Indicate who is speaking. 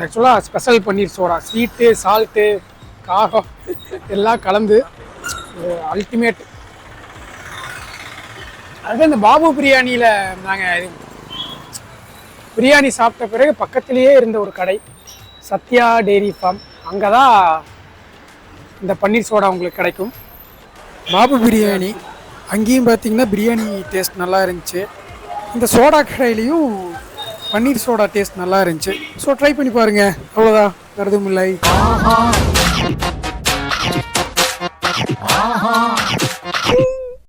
Speaker 1: ஆக்சுவலாக ஸ்பெஷல் பன்னீர் soda, sweet salt காரம் எல்லாம் கலந்து அல்டிமேட். அது இந்த பாபு பிரியாணியில் நாங்கள் பிரியாணி சாப்பிட்ட பிறகு பக்கத்திலேயே இருந்த ஒரு கடை சத்யா டெய்ரி ஃபார்ம், அங்கே தான் இந்த பன்னீர் சோடா உங்களுக்கு கிடைக்கும். பாபு பிரியாணி அங்கேயும் பார்த்தீங்கன்னா பிரியாணி டேஸ்ட் நல்லா இருந்துச்சு. இந்த சோடா கடையிலையும் பன்னீர் சோடா டேஸ்ட் நல்லா இருந்துச்சு. ஸோ ட்ரை பண்ணி பாருங்கள். அவ்வளோதான், கருதும் இல்லை.